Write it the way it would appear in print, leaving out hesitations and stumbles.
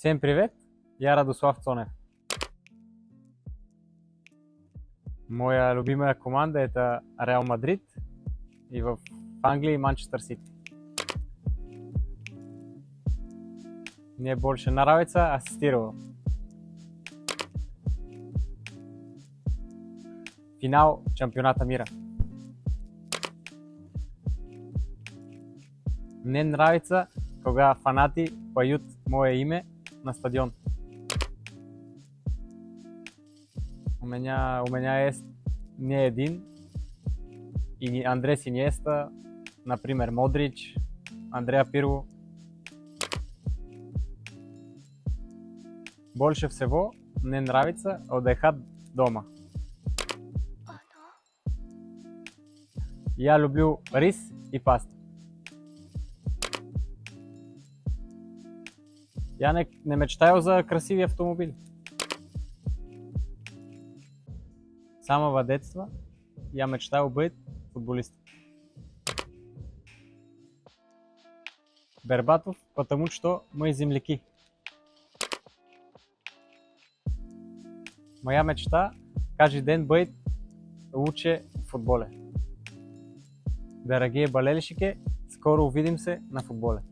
Всем привет! Я Радослав Цонев. Моя любимая команда е Реал Мадрид и в Англия и Манчестър Сити. Мне больше нравится асистировал. Финал чемпионата мира. Мне нравится, кога фанати поют мое име на стадион. У меня есть не един и Андрес Иньеста, например, Модрич, Андреа Пирло. Больше всего мне нравится отдыхать дома. Я люблю рис и паста. Я не мечтаю за красиви автомобили. С самого детства я мечтал быть футболистом. Бербатов, потому что мы земляки. Моя мечта каждый день быть лучше в футболе. Дорогие болельщики, скоро увидимся на футболе.